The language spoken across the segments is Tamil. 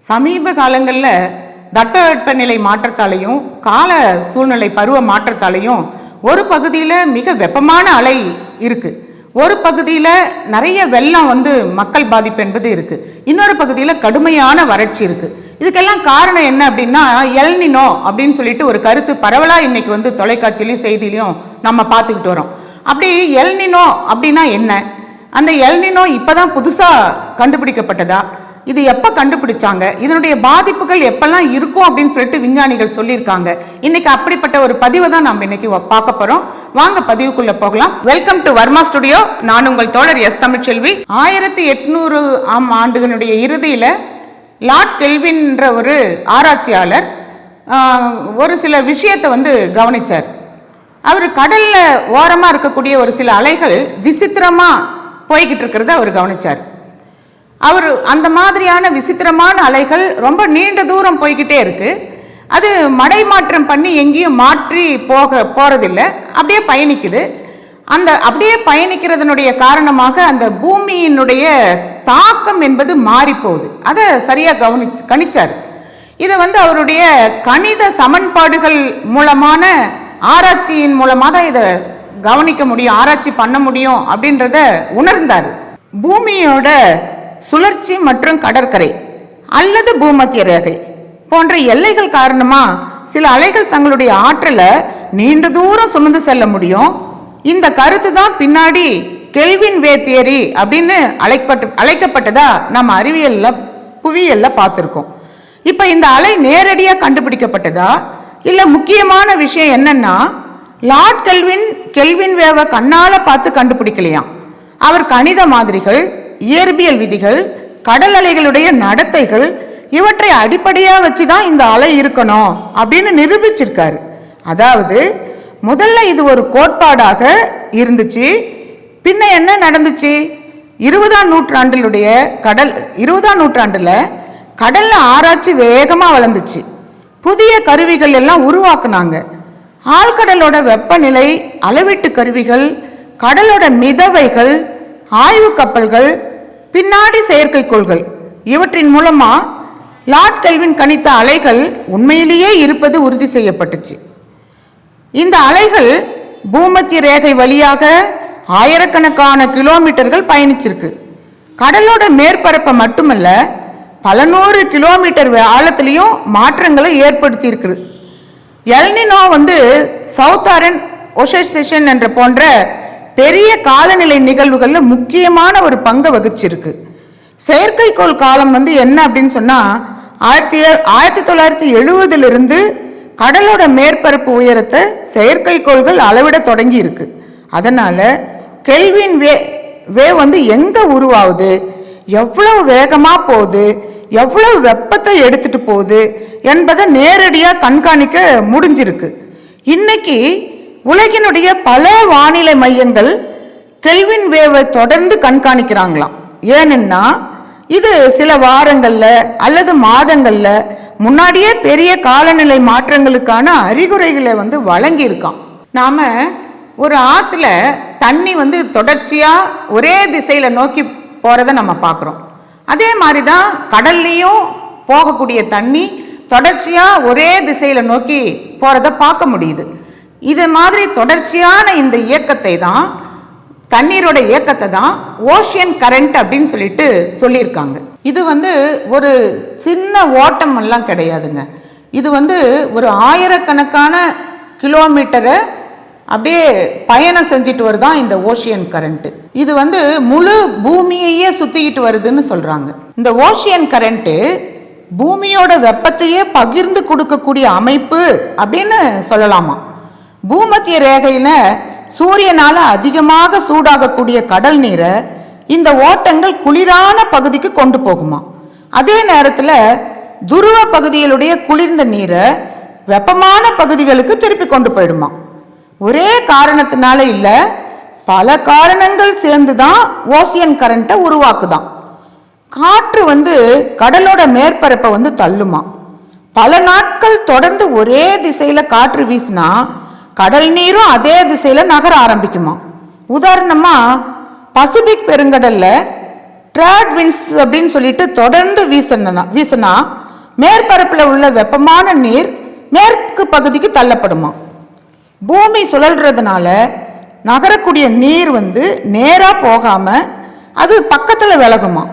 சமீப காலங்களில் தட்பவெப்பநிலை மாற்றத்தாலையும் கால சூழ்நிலை பருவ மாற்றத்தாலையும் ஒரு பகுதியில் மிக வெப்பமான அலை இருக்கு, ஒரு பகுதியில் நிறைய வெள்ளம் மக்கள் பாதிப்பு என்பது இருக்கு, இன்னொரு பகுதியில் கடுமையான வறட்சி இருக்கு. இதுக்கெல்லாம் காரணம் என்ன அப்படின்னா எல்னினோ அப்படின்னு சொல்லிட்டு ஒரு கருத்து பரவலாக இன்னைக்கு தொலைக்காட்சியிலையும் செய்தியிலையும் நம்ம பார்த்துக்கிட்டு வரோம். அப்படி எல்னினோ அப்படின்னா என்ன? அந்த எல்னினோ இப்போதான் புதுசாக கண்டுபிடிக்கப்பட்டதா? இது எப்போ கண்டுபிடிச்சாங்க? இதனுடைய பாதிப்புகள் எப்பெல்லாம் இருக்கும் அப்படின்னு சொல்லிட்டு விஞ்ஞானிகள் சொல்லியிருக்காங்க. இன்னைக்கு அப்படிப்பட்ட ஒரு பதிவை தான் நம்ம இன்னைக்கு பார்க்க போறோம். வாங்க பதிவுக்குள்ள போகலாம். Welcome to Varma studio. நான் உங்கள் தோழர் எஸ் தமிழ்ச்செல்வி. 1800 ஆண்டுகளுடைய இறுதியில் லார்ட் கெல்வின்ற ஒரு ஆராய்ச்சியாளர் ஒரு சில விஷயத்தை கவனிச்சார். அவர் கடல்ல ஓரமாக இருக்கக்கூடிய ஒரு சில அலைகள் விசித்திரமா போய்கிட்டு இருக்கிறத அவர் கவனிச்சார். அவர் அந்த மாதிரியான விசித்திரமான அலைகள் ரொம்ப நீண்ட தூரம் போய்கிட்டே இருக்கு. அது மடை மாற்றம் பண்ணி எங்கேயும் மாற்றி போறதில்லை, அப்படியே பயணிக்குது. அந்த அப்படியே பயணிக்கிறதுனுடைய காரணமாக அந்த பூமியினுடைய தாக்கம் என்பது மாறி போகுது. அதை சரியா கணிச்சார். இதை அவருடைய கணித சமன்பாடுகள் மூலமான ஆராய்ச்சியின் மூலமாக தான் இதை கவனிக்க முடியும், ஆராய்ச்சி பண்ண முடியும் அப்படின்றத உணர்ந்தார். பூமியோட சுழற்சி மற்றும் கடற்கரை அல்லது பூமத்திய ரேகை போன்ற எல்லைகள் காரணமா சில அலைகள் தங்களுடைய ஆற்றலை நீண்ட தூரம் சுமந்து செல்ல முடியும். இந்த கருத்து தான் பின்னாடி கெல்வின் வே தியரி அப்படின்னு அழைக்கப்பட்டதா நம்ம அறிவியல்ல புவியியல்ல பார்த்துருக்கோம். இப்ப இந்த அலை நேரடியாக கண்டுபிடிக்கப்பட்டதா? இல்ல முக்கியமான விஷயம் என்னன்னா, லார்ட் கெல்வின் வேவை கண்ணால பார்த்து கண்டுபிடிக்கலையாம். அவர் கணித மாதிரிகள், இயற்பியல் விதிகள், கடல் அலைகளுடைய நடத்தைகள் இவற்றை அடிப்படையாக வச்சுதான் இந்த அலை இருக்கணும் அப்படின்னு நிரூபிச்சிருக்காரு. அதாவது முதல்ல இது ஒரு கோட்பாடாக இருந்துச்சு. பின்ன என்ன நடந்துச்சு? 20ஆம் நூற்றாண்டுல கடல்ல ஆராய்ச்சி வேகமா வளர்ந்துச்சு. புதிய கருவிகள் எல்லாம் உருவாக்குனாங்க. ஆழ்கடலோட வெப்பநிலை அளவீட்டு கருவிகள், கடலோட மிதவைகள், ஆய்வு கப்பல்கள், பின்னாடி செயற்கைக்கோள்கள் இவற்றின் மூலமா லார்ட் கெல்வின் கணித்த அலைகள் உண்மையிலேயே இருப்பது உறுதி செய்யப்பட்டுச்சு. இந்த அலைகள் பூமத்திய ரேகை வழியாக ஆயிரக்கணக்கான கிலோமீட்டர்கள் பயணிச்சிருக்கு. கடலோட மேற்பரப்பை மட்டுமல்ல, பல 100 கிலோமீட்டர் ஆழத்திலையும் மாற்றங்களை ஏற்படுத்தி இருக்கு. எல்னினோ சவுத்தாரன் ஓஷன் என்ற போன்ற பெரிய காலநிலை நிகழ்வுகள்ல முக்கியமான ஒரு பங்கை வகிச்சிருக்கு. செயற்கைக்கோள் காலம் என்ன அப்படின்னு சொன்னா 1970 கடலோட மேற்பரப்பு உயரத்தை செயற்கைக்கோள்கள் அளவிட தொடங்கி இருக்கு. அதனால கெல்வின் வே எங்க உருவாகுது, எவ்வளவு வேகமா போகுது, எவ்வளவு வெப்பத்தை எடுத்துட்டு போகுது என்பதை நேரடியா கண்காணிக்க முடிஞ்சிருக்கு. இன்னைக்கு உலகினுடைய பல வானிலை மையங்கள் கெல்வின் வேவை தொடர்ந்து கண்காணிக்கிறாங்களாம். ஏன்னா இது சில வாரங்கள்ல அல்லது மாதங்கள்ல முன்னாடியே பெரிய காலநிலை மாற்றங்களுக்கான அறிகுறிகளை வழங்கி இருக்கான். நாம ஒரு ஆத்துல தண்ணி தொடர்ச்சியா ஒரே திசையில நோக்கி போறதை நம்ம பார்க்குறோம். அதே மாதிரி தான் கடல்லையும் போகக்கூடிய தண்ணி தொடர்ச்சியா ஒரே திசையில நோக்கி போறதை பார்க்க முடியுது. இது மாதிரி தொடர்ச்சியான இந்த இயக்கத்தை தான், தண்ணீரோட இயக்கத்தை தான் ஓஷியன் கரண்ட் அப்படின்னு சொல்லியிருக்காங்க. இது ஒரு சின்ன ஓட்டம் எல்லாம் கிடையாதுங்க. இது ஒரு ஆயிரக்கணக்கான கிலோமீட்டரை அப்படியே பயணம் செஞ்சுட்டு வருதான் இந்த ஓஷியன் கரண்ட். இது முழு பூமியையே சுத்திக்கிட்டு வருதுன்னு சொல்றாங்க. இந்த ஓஷியன் கரண்ட் பூமியோட வெப்பத்தையே பகிர்ந்து கொடுக்கக்கூடிய அமைப்பு அப்படின்னு சொல்லலாமா. பூமத்திய ரேகையில சூரியனால அதிகமாக சூடாகக்கூடிய கடல் நீரை இந்த ஓட்டங்கள் குளிரான பகுதிக்கு கொண்டு போகுமா. அதே நேரத்தில் துருவ பகுதிகளுடைய குளிர்ந்த நீரை வெப்பமான பகுதிகளுக்கு திருப்பி கொண்டு போயிடுமா. ஒரே காரணத்தினால இல்ல, பல காரணங்கள் சேர்ந்துதான் ஓசியன் கரண்ட்டை உருவாக்குதான். காற்று கடலோட மேற்பரப்பை தள்ளுமா. பல நாட்கள் தொடர்ந்து ஒரே திசையில காற்று வீசினா கடல் நீரும் அதே திசையில நகர ஆரம்பிக்குமா. உதாரணமா பசிபிக் பெருங்கடல்ல ட்ராட் விண்ட்ஸ் அப்படின்னு சொல்லிட்டு தொடர்ந்து வீசினா மேற்பரப்பில் உள்ள வெப்பமான நீர் மேற்கு பகுதிக்கு தள்ளப்படுமா. பூமி சுழல்றதுனால நகரக்கூடிய நீர் நேராக போகாமல் அது பக்கத்தில் விலகுமா.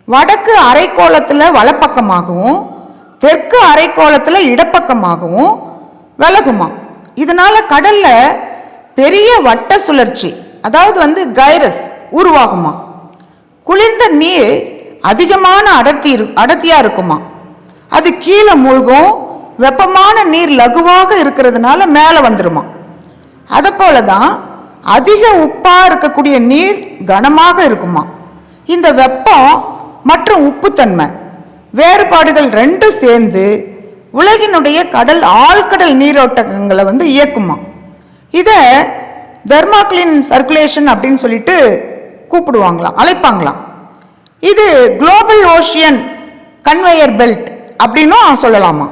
வடக்கு அரைக்கோளத்தில் வலப்பக்கமாகவும் தெற்கு அரைக்கோளத்தில் இடப்பக்கமாகவும் விலகுமா. இதனால கடல்ல பெரிய வட்ட சுழற்சி, அதாவது கைரஸ் உருவாகுமா. குளிர்ந்த நீர் அதிகமான அடர்த்தியா இருக்குமா. அது கீழே மூழ்கும். வெப்பமான நீர் லகுவாக இருக்கிறதுனால மேலே வந்துருமா. அதை போலதான் அதிக உப்பா இருக்கக்கூடிய நீர் கனமாக இருக்குமா. இந்த வெப்பம் மற்றும் உப்புத்தன்மை வேறுபாடுகள் ரெண்டும் சேர்ந்து உலகினுடைய கடல் ஆழ்கடல் நீரோட்டங்களை இயக்குமா. இதை தெர்மாக்ளின் சர்க்குலேஷன் அப்படின்னு சொல்லிட்டு கூப்பிடுவாங்களாம், அழைப்பாங்களாம். இது குளோபல் ஓஷியன் கன்வேயர் பெல்ட் அப்படின்னும் சொல்லலாமா.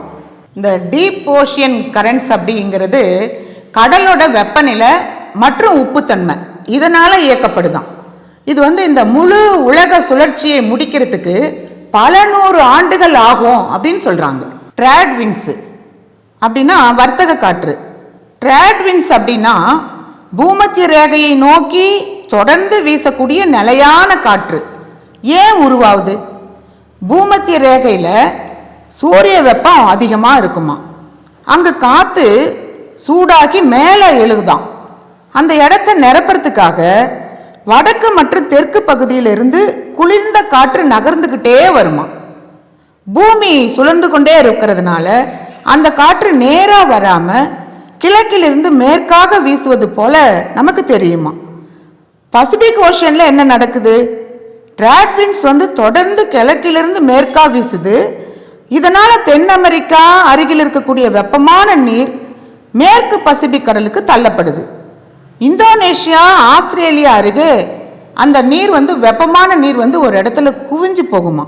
இந்த டீப் ஓஷியன் கரண்ட்ஸ் அப்படிங்கிறது கடலோட வெப்பநிலை மற்றும் உப்புத்தன்மை இதனால இயக்கப்படுதான். இது இந்த முழு உலக சுழற்சியை முடிக்கிறதுக்கு பல நூறு ஆண்டுகள் ஆகும் அப்படின்னு சொல்றாங்க. ட்ராட் விண்ட்ஸ் அப்படின்னா வர்த்தக காற்று. ட்ராட் விண்ட்ஸ் அப்படின்னா பூமத்திய ரேகையை நோக்கி தொடர்ந்து வீசக்கூடிய நிலையான காற்று. ஏன் உருவாகுது? பூமத்திய ரேகையில் சூரிய வெப்பம் அதிகமாக இருக்குமா. அங்கே காற்று சூடாக்கி மேலே எழுகுதான். அந்த இடத்த நிரப்புறதுக்காக வடக்கு மற்றும் தெற்கு பகுதியிலிருந்து குளிர்ந்த காற்று நகர்ந்துக்கிட்டே வருமா. பூமி சுழந்து கொண்டே இருக்கிறதுனால அந்த காற்று நேராக வராமல் கிழக்கிலிருந்து மேற்காக வீசுவது போல நமக்கு தெரியுமா. பசிபிக் ஓஷன்ல என்ன நடக்குது? ட்ராட் விண்ட்ஸ் தொடர்ந்து கிழக்கிலிருந்து மேற்கா வீசுது. இதனால தென் அமெரிக்கா அருகில் இருக்கக்கூடிய வெப்பமான நீர் மேற்கு பசிபிக் கடலுக்கு தள்ளப்படுது. இந்தோனேஷியா ஆஸ்திரேலியா அருகே அந்த நீர் வெப்பமான நீர் ஒரு இடத்துல குவிஞ்சு போகுமா.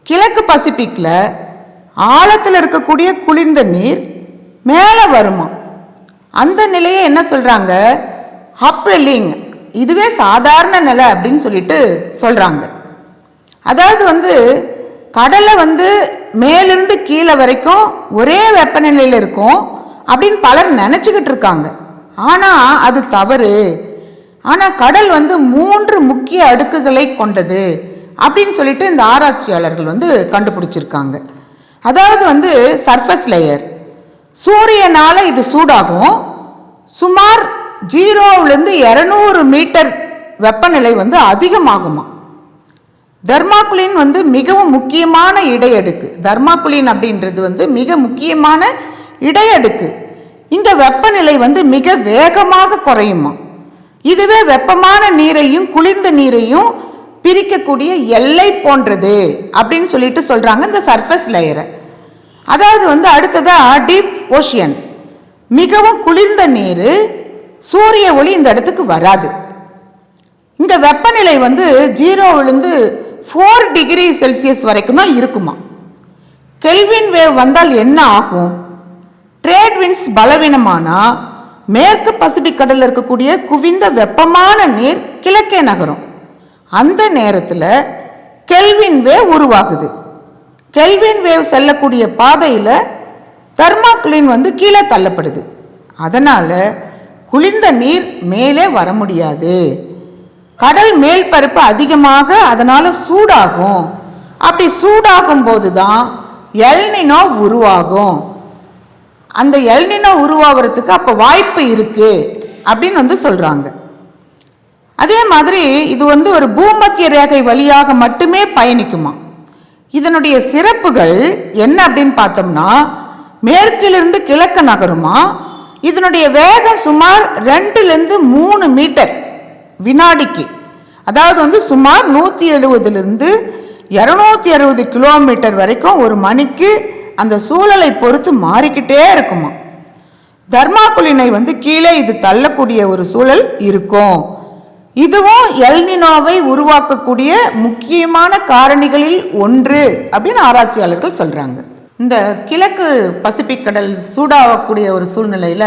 கிழக்கு பசிபிக்ல ஆழத்தில் இருக்கக்கூடிய குளிர்ந்த நீர் மேலே வருமா. அந்த நிலையை என்ன சொல்றாங்க? அப்வெல்லிங். இதுவே சாதாரண நிலை அப்படின்னு சொல்லிட்டு சொல்றாங்க. அதாவது கடலை மேலிருந்து கீழே வரைக்கும் ஒரே வெப்பநிலையில் இருக்கும் அப்படின்னு பலர் நினைச்சுக்கிட்டு இருக்காங்க. ஆனா அது தவறு. ஆனா கடல் 3 முக்கிய அடுக்குகளை கொண்டது அப்படின்னு சொல்லிட்டு இந்த ஆராய்ச்சியாளர்கள் கண்டுபிடிச்சிருக்காங்க. அதாவது சர்ஃபேஸ் லேயர், சூரியனால இது சூடாகும். சுமார் 0லிருந்து 200 மீட்டர் வெப்பநிலை அதிகமாகுமா. தெர்மாக்குலின் மிகவும் முக்கியமான இடையடுக்கு. தெர்மாக்குலின் அப்படின்றது மிக முக்கியமான இடையடுக்கு. இந்த வெப்பநிலை மிக வேகமாக குறையுமா. இதுவே வெப்பமான நீரையும் குளிர்ந்த நீரையும் பிரிக்கக்கூடிய எல்லை போன்றது அப்படின்னு சொல்லிட்டு சொல்றாங்க இந்த சர்ஃபேஸ் லேயரை. அதாவது அடுத்ததா டீப் ஓஷியன். மிகவும் குளிர்ந்த நீர், சூரிய ஒளி இந்த இடத்துக்கு வராது. இந்த வெப்பநிலை 0லிருந்து 4 டிகிரி செல்சியஸ் வரைக்கும் தான் இருக்குமா. கெல்வின் வேவ் வந்தால் என்ன ஆகும்? ட்ரேட் விண்ட்ஸ் பலவீனமானா மேற்கு பசிபிக் கடலில் இருக்கக்கூடிய குவிந்த வெப்பமான நீர் கிழக்கே நகரும். அந்த நேரத்தில் கெல்வின் வேவ் உருவாகுது. கெல்வின் வேவ் செல்லக்கூடிய பாதையில் தெர்மாக்குலின் கீழே தள்ளப்படுது. அதனால குளிர்ந்த நீர் மேலே வர முடியாது. கடல் மேல் பரப்பு அதிகமாக அதனால சூடாகும். அப்படி சூடாகும் போதுதான் எல்னினோ உருவாகும். அந்த எல்னினோ உருவாகிறதுக்கு அப்ப வாய்ப்பு இருக்கு அப்படின்னு சொல்றாங்க. அதே மாதிரி இது ஒரு பூமத்திய ரேகை வழியாக மட்டுமே பயணிக்குமா. இதனுடைய சிறப்புகள் என்ன அப்படின்னு பார்த்தோம்னா, மேற்கிலிருந்து கிழக்கு நகருமா. இதனுடைய வேகம் சுமார் 2லிருந்து 3 மீட்டர் வினாடிக்கு. அதாவது சுமார் 170லிருந்து 260 கிலோமீட்டர் வரைக்கும் ஒரு மணிக்கு அந்த சூழலை பொறுத்து மாறிக்கிட்டே இருக்குமா. தெர்மாக்குலினை கீழே இது தள்ளக்கூடிய ஒரு சூழல் இருக்கும். இதுவும் எல்னினோவை உருவாக்கக்கூடிய முக்கியமான காரணிகளில் ஒன்று அப்படின்னு ஆராய்ச்சியாளர்கள் சொல்றாங்க. இந்த கிழக்கு பசிபிக் கடல் சூடாகக்கூடிய ஒரு சூழ்நிலையில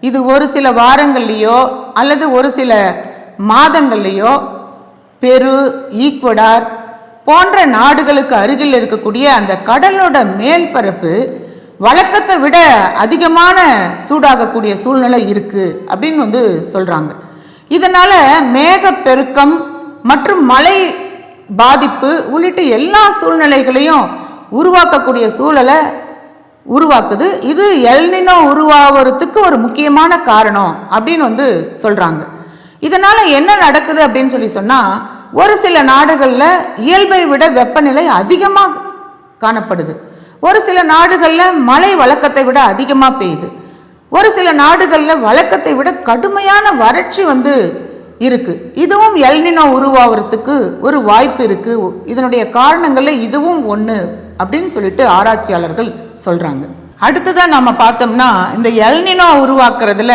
இது ஒரு சில வாரங்கள்லையோ அல்லது ஒரு சில மாதங்கள்லையோ பெரு, ஈக்வடார் போன்ற நாடுகளுக்கு அருகில் இருக்கக்கூடிய அந்த கடலோட மேல் பரப்பு வழக்கத்தை விட அதிகமான சூடாகக்கூடிய சூழ்நிலை இருக்கு அப்படின்னு சொல்றாங்க. இதனால மேகப்பெருக்கம் மற்றும் மழை பாதிப்பு உள்ளிட்ட எல்லா சூழ்நிலைகளையும் உருவாக்கக்கூடிய சூழலை உருவாக்குது. இது எல்னினோ உருவாகிறதுக்கு ஒரு முக்கியமான காரணம் அப்படின்னு சொல்றாங்க. இதனால என்ன நடக்குது அப்படின்னு சொன்னா, ஒரு சில நாடுகள்ல இயல்பை விட வெப்பநிலை அதிகமாக காணப்படுது. ஒரு சில நாடுகள்ல மழை வழக்கத்தை விட அதிகமா பெய்யுது. ஒரு சில நாடுகள்ல வழக்கத்தை விட கடுமையான வறட்சி இருக்கு. இதுவும் எல்னினோ உருவாகிறதுக்கு ஒரு வாய்ப்பு இருக்கு. இதனுடைய காரணங்கள்ல இதுவும் ஒண்ணு அப்படின்னு சொல்லிட்டு ஆராய்ச்சியாளர்கள் சொல்றாங்க. அடுத்ததான் நாம பார்த்தோம்னா, இந்த எல்னினோ உருவாக்குறதுல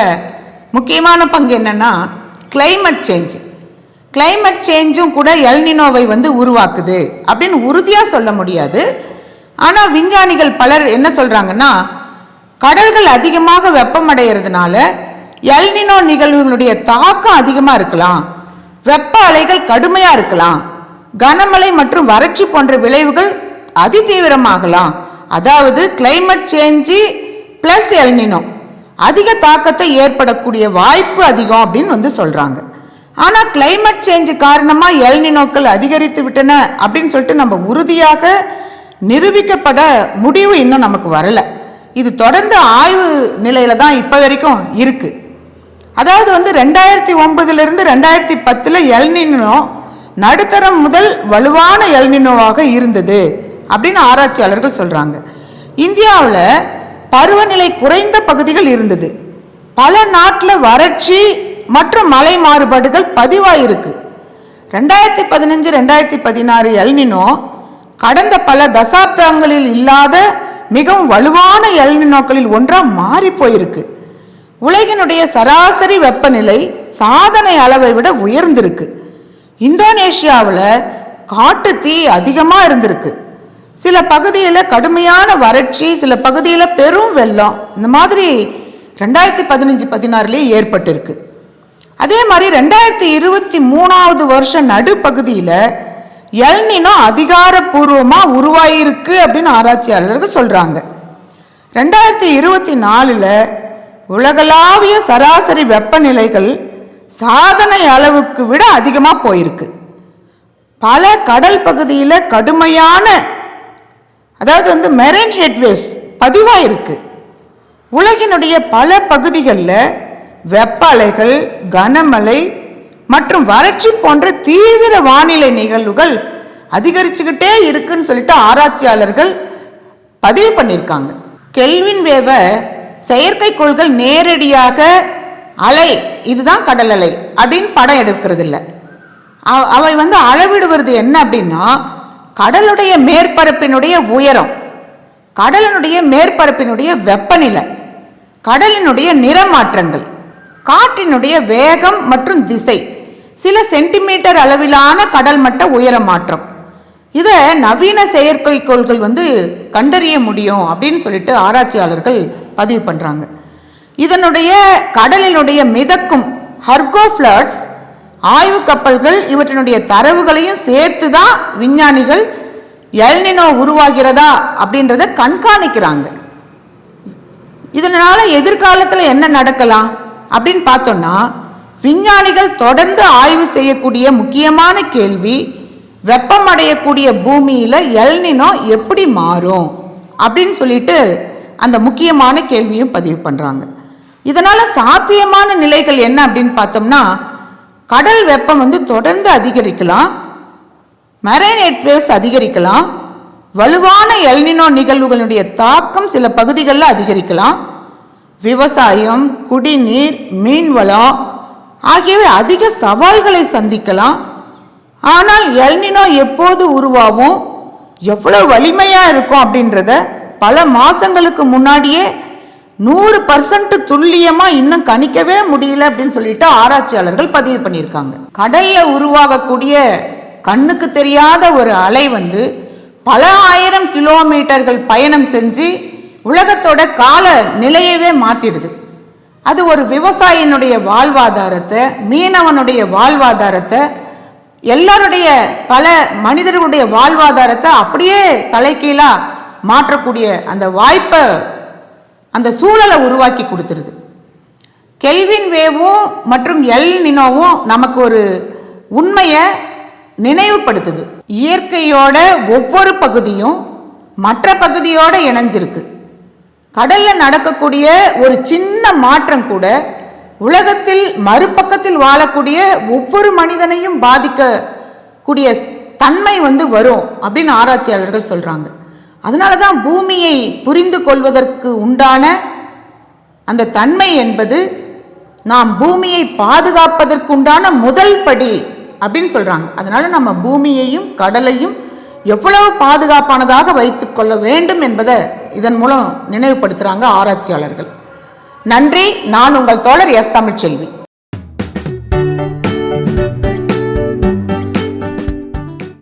முக்கியமான பங்கு என்னன்னா கிளைமேட் சேஞ்ச். கிளைமேட் சேஞ்சும் கூட எல்னினோவை உருவாக்குது அப்படின்னு உறுதியா சொல்ல முடியாது. ஆனா விஞ்ஞானிகள் பலர் என்ன சொல்றாங்கன்னா, கடல்கள் அதிகமாக வெப்பமடைகிறதுனால எல்னினோ நிகழ்வுகளுடைய தாக்கம் அதிகமா இருக்கலாம், வெப்ப அலைகள் கடுமையா இருக்கலாம், கனமழை மற்றும் வறட்சி போன்ற விளைவுகள் அதிதீவிரமாகலாம். அதாவது கிளைமேட் சேஞ்சு பிளஸ் எல்னினோ அதிக தாக்கத்தை ஏற்படக்கூடிய வாய்ப்பு அதிகம் அப்படின்னு சொல்றாங்க. ஆனா கிளைமேட் சேஞ்சு காரணமா எல்னினோக்கள் அதிகரித்து விட்டன அப்படின்னு சொல்லிட்டு நம்ம உறுதியாக நிரூபிக்கப்பட முடிவு இன்னும் நமக்கு வரல. இது தொடர்ந்து ஆய்வு நிலையில தான் இப்ப வரைக்கும் இருக்கு. அதாவது 2009 2010 எல்னினோ நடுத்தரம் முதல் வலுவான எல்னினோவாக இருந்தது அப்படின்னு ஆராய்ச்சியாளர்கள் சொல்றாங்க. இந்தியாவில் பருவநிலை குறைந்த பகுதிகள் இருந்தது. பல நாட்டில் வறட்சி மற்றும் மழை மாறுபாடுகள் பதிவாயிருக்கு. 2015 2016 எல்னினோ கடந்த பல தசாப்தங்களில் இல்லாத மிகவும் வலுவான எல்னினோக்களில் ஒன்றா மாறி போயிருக்கு. உலகினுடைய சராசரி வெப்பநிலை சாதனை அளவை விட உயர்ந்திருக்கு. இந்தோனேஷியாவில் காட்டு தீ அதிகமா இருந்திருக்கு. சில பகுதியில் கடுமையான வறட்சி, சில பகுதியில் பெரும் வெள்ளம், இந்த மாதிரி 2015-16 ஏற்பட்டிருக்கு. அதே மாதிரி 2023 வருஷம் நடுப்பகுதியில் எல்னினோ அதிகாரப்பூர்வமா உருவாயிருக்கு அப்படின்னு ஆராய்ச்சியாளர்கள் சொல்றாங்க. 2024 உலகளாவிய சராசரி வெப்பநிலைகள் சாதனை அளவுக்கு விட அதிகமா போயிருக்கு. பல கடல் பகுதியில் கடுமையான அதாவது மெரைன் ஹெட்வேஸ் பதிவாயிருக்கு. உலகினுடைய பல பகுதிகளில் வெப்ப அலைகள், கனமழை மற்றும் வறட்சி போன்ற தீவிர வானிலை நிகழ்வுகள் அதிகரிச்சுக்கிட்டே இருக்குன்னு சொல்லிட்டு ஆராய்ச்சியாளர்கள் பதிவு பண்ணியிருக்காங்க. கெல்வின் வேவை செயற்கைக்கோள்கள் நேரடியாக அலை, இதுதான் கடல் அலை அப்படின்னு படம் எடுக்கிறது இல்லை. அவை அளவிடுவது என்ன அப்படின்னா, கடலுடைய மேற்பரப்பினுடைய உயரம், கடலினுடைய மேற்பரப்பினுடைய வெப்பநிலை, கடலினுடைய நிறமாற்றங்கள், காற்றினுடைய வேகம் மற்றும் திசை, சில சென்டிமீட்டர் அளவிலான கடல் மட்ட உயர மாற்றம். இதை நவீன செயற்கைக்கோள்கள் கண்டறிய முடியும் அப்படின்னு சொல்லிட்டு ஆராய்ச்சியாளர்கள் பதிவு பண்றாங்க. இதனுடைய கடலினுடைய மிதக்கும் ஹர்கோ ஃபிளட்ஸ் ஆய்வு கப்பல்கள் இவற்றினுடைய தரவுகளையும் சேர்த்து தான் விஞ்ஞானிகள் எல்னினோ உருவாகிறதா அப்படின்றத கண்காணிக்கிறாங்க. இதனால எதிர்காலத்தில் என்ன நடக்கலாம் அப்படின்னு பார்த்தோம்னா, விஞ்ஞானிகள் தொடர்ந்து ஆய்வு செய்யக்கூடிய முக்கியமான கேள்வி, வெப்பமடையக்கூடிய பூமியில எல்னினோ எப்படி மாறும் அப்படின்னு சொல்லிட்டு அந்த முக்கியமான கேள்வியும் பதிவு பண்றாங்க. இதனால சாத்தியமான நிலைகள் என்ன அப்படின்னு பார்த்தோம்னா, கடல் வெப்பம் தொடர்ந்து அதிகரிக்கலாம், மெரைன் ஹெட்வேஸ் அதிகரிக்கலாம், வலுவான எல்னினோ நிகழ்வுகளுடைய தாக்கம் சில பகுதிகளில் அதிகரிக்கலாம், விவசாயம், குடிநீர், மீன்வளம் ஆகியவை அதிக சவால்களை சந்திக்கலாம். ஆனால் எல்னினோ எப்போது உருவாகும், எவ்வளவு வலிமையா இருக்கும் அப்படின்றத பல மாசங்களுக்கு முன்னாடியே 100% துல்லியமா இன்னும் கணிக்கவே முடியல அப்படின்னு சொல்லிட்டு ஆராய்ச்சியாளர்கள் பதிவு பண்ணியிருக்காங்க. கடல்ல உருவாகக்கூடிய கண்ணுக்கு தெரியாத ஒரு அலை பல ஆயிரம் கிலோமீட்டர்கள் பயணம் செஞ்சு உலகத்தோட கால நிலையவே மாத்திடுது. அது ஒரு விவசாயினுடைய வாழ்வாதாரத்தை, மீனவனுடைய வாழ்வாதாரத்தை எல்லாருடைய பல மனிதர்களுடைய வாழ்வாதாரத்தை அப்படியே தலைகீழா மாற்றக்கூடிய அந்த வாய்ப்பை, அந்த சூழலை உருவாக்கி கொடுத்துருது. கெல்வின் வேவும் மற்றும் எல் நினோவும் நமக்கு ஒரு உண்மையை நினைவுபடுத்துது. இயற்கையோட ஒவ்வொரு பகுதியும் மற்ற பகுதியோட இணைஞ்சிருக்கு. கடல்ல நடக்கக்கூடிய ஒரு சின்ன மாற்றம் கூட உலகத்தில் மறுபக்கத்தில் வாழக்கூடிய ஒவ்வொரு மனிதனையும் பாதிக்கக்கூடிய தன்மை வரும் அப்படின்னு ஆராய்ச்சியாளர்கள் சொல்றாங்க. அதனாலதான் பூமியை புரிந்து கொள்வதற்கு உண்டான அந்த தன்மை என்பது நாம் பூமியை பாதுகாப்பதற்கு உண்டான முதல் படி அப்படின்னு சொல்றாங்க. அதனால நம்ம பூமியையும் கடலையும் எவ்வளவு பாதுகாப்பானதாக வைத்துக் கொள்ள வேண்டும் என்பதை இதன் மூலம் நினைவுபடுத்துறாங்க ஆராய்ச்சியாளர்கள். நன்றி. நான் உங்கள் தோழர் எஸ் தமிழ்ச்செல்வி.